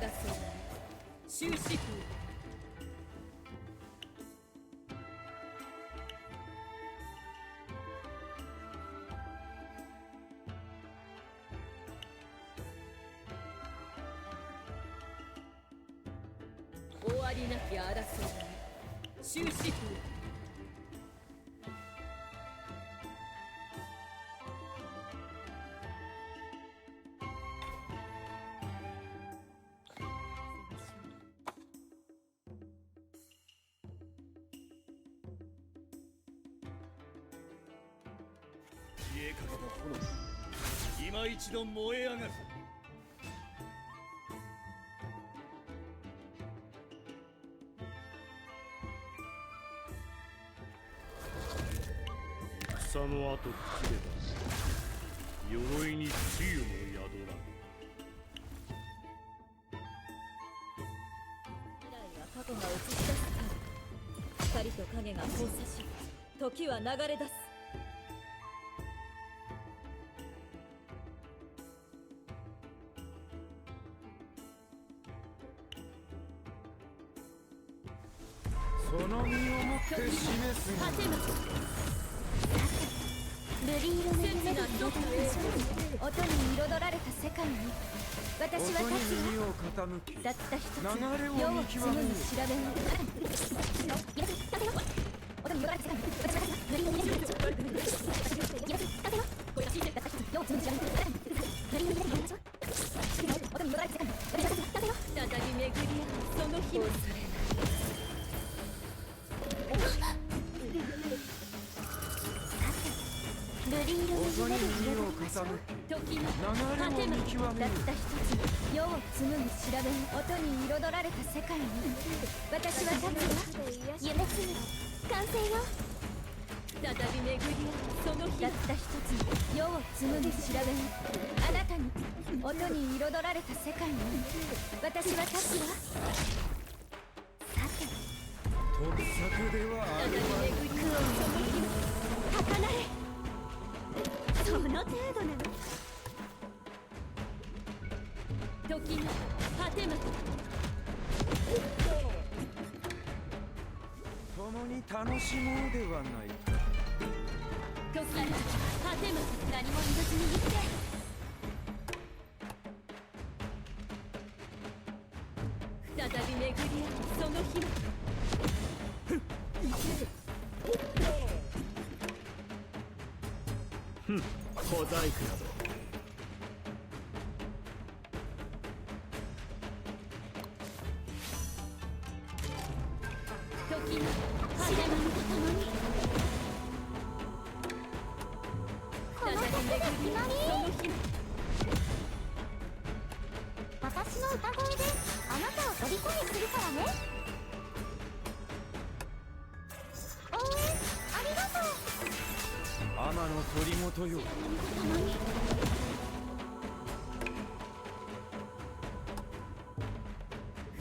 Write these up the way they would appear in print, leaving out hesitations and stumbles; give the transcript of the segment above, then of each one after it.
争う終止符。終わりなき争い終止符。消えかけた炎、今一度燃え上がる。戦の後切れば鎧に露も宿らぬ。未来は過去が映し出すから、光と影が交差し時は流れ出す。その身をもって示す果てます。瑠璃色の夢で彩る音に彩られた世界に私は音に立つ耳わ。を傾きたった一つ流れを世を見極める紡ぐ調べを音に彩られた世界に私は立つわ。瑠璃色の夢で彩る音に彩られた世界にたった一つ世を紡ぐ調べを瑠璃色の夢で彩る音に彩られた世界に私は立つわ。再び巡り合うその日もそれ瑠璃色の音に夢で耳を彩りましょう。時の流果てまれを見極めるたった一つ世を紡ぐ調べを音に彩られた世界に私は立つわ。夢紡ぐ完成よ。再び巡り合うその日もたった一つ世を紡ぐ調べをあなたに音に彩られた世界に私は立つわ。さて得策ではあ再びるまい。巡り合うその日も儚れその程度なの。時の果てま共に楽しもうではないか。時の果てま何も言わずに言って再び巡り合うその日も小細工など時の果知らてまぬと共にこの再び曲で決まり。その日も私の歌声であなたを虜にするからね。応援ありがとう。天の鳥元よ、共に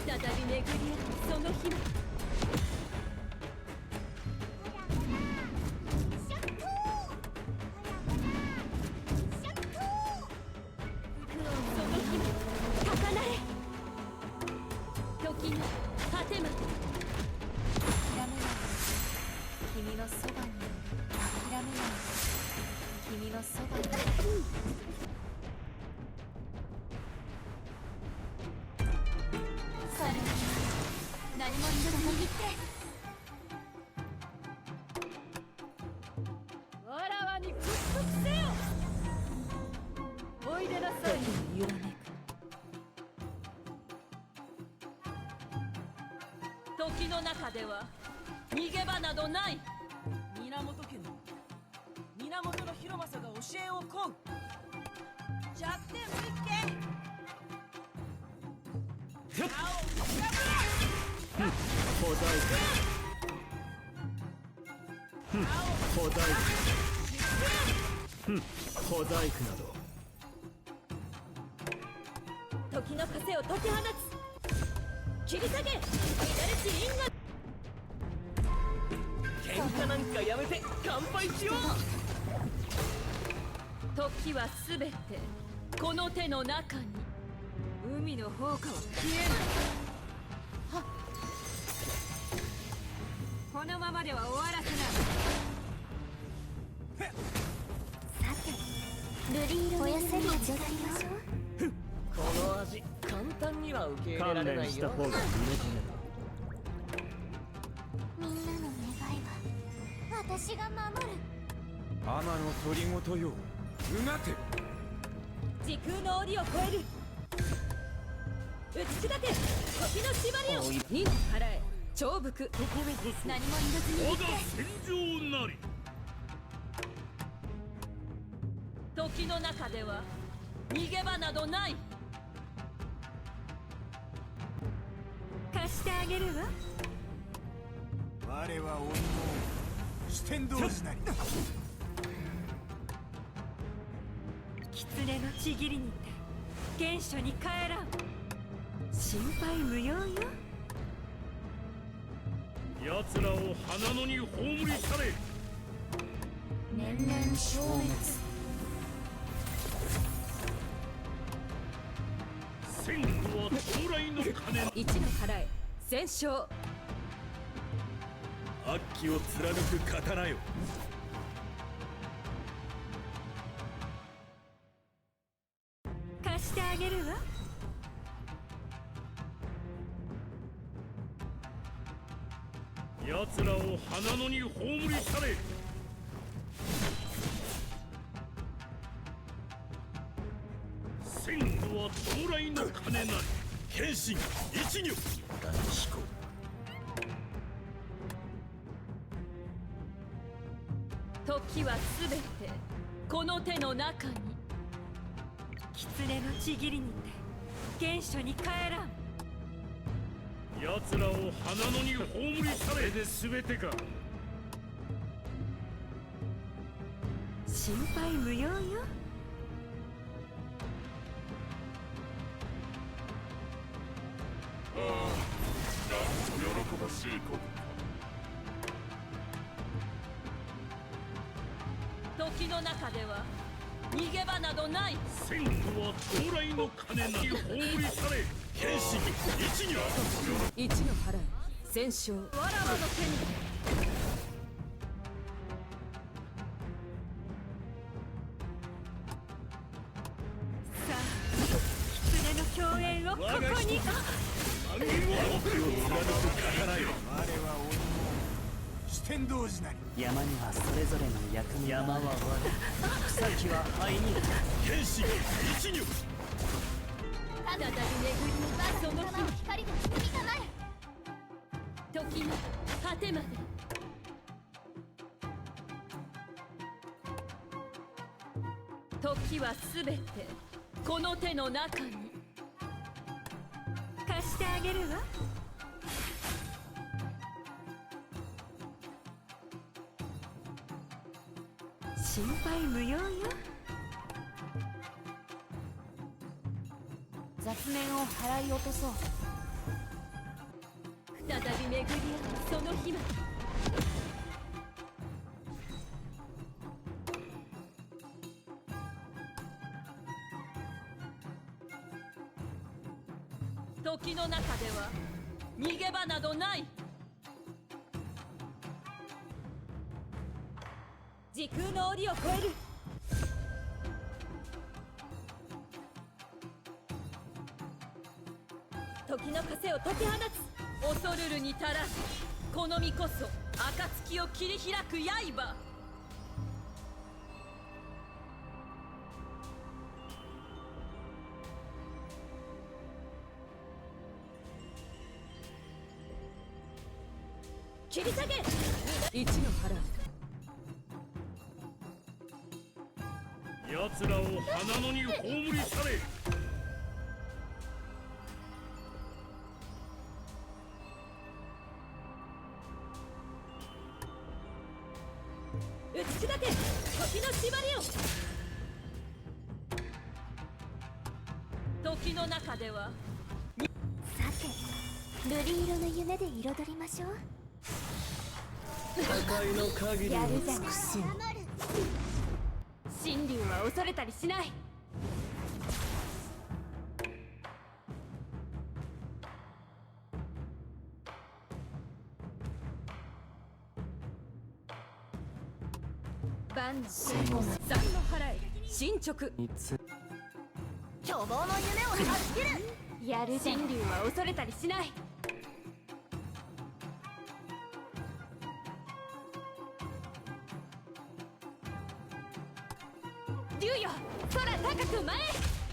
再び巡り合うその日もその日も高鳴れ。時の果てま諦めない君のそばにいる。諦めない君のそばにいる。それ何も言わずに言ってわらわに屈服せよ。おいでなさい。時に揺らめく時の中では逃げ場などない。源家の源広政が教えを請う。弱点見っけ。小細工小細工小細工など時の枷を解き放つ。切り裂け乱れし因果。喧嘩なんかやめて乾杯しよう。時はすべてこの手の中に。海の宝貨は消えない。このままでは終わらせない。さて瑠璃色の夢で彩りましょう。この味簡単には受け入れら観れないよ。念した方が身のためだ。みんなの願いは私が守る。天の鳥ごとようなて。時空の檻を越える。打ち砕け時の縛りを。任払え長福。ところこそ何も言わずに我が戦場なり。時の中では逃げ場などない。貸してあげるわ。我は鬼の四天童子なり。狐のちぎりにて原初に帰らん。心配無用よ。奴らを花野に葬り去れ。年々消滅。戦後は到来の鐘。一の払え戦勝。悪鬼を貫く刀よ。貸してあげるわ。奴らを花野に葬り去れ。戦後は到来の鐘なり。剣心一女大飛行。時はすべてこの手の中に。狐のちぎりにて原初に帰らん。奴らを花野に葬り去れで全てか。心配無用よ。喜ばしいこと。時の中では逃げ場などない。戦後は到来の鐘なり。葬り去れ。剣心一女。一の払え戦勝。わらわの手に。さあ狐の共演をここに。暗雲を奥を貫く刀よ。我は鬼の四天童子なり。山にはそれぞれの役目がある。山は我、草木は灰に。剣心一女。再び巡りその日の光が包みたまえ。時の果てまで。時はすべてこの手の中に。貸してあげるわ。心配無用よ。雑念を払い落とそう。再び巡り合うその日まで。時の中では逃げ場などない。時空の檻を越える。時の枷を解き放つ。恐るるに足らず。この身こそ暁を切り開く刃。切り下げ一の払奴らを花野に葬り去れ。打ち砕け時の縛りを。時の中ではさて瑠璃色の夢で彩りましょう。破壊の限りをやるじゃない。尽くす。神竜は恐れたりしない。万の三の払い進捗につ虚望の夢を断ち切る。やる神竜は恐れたりしない。竜よ空高く前へ。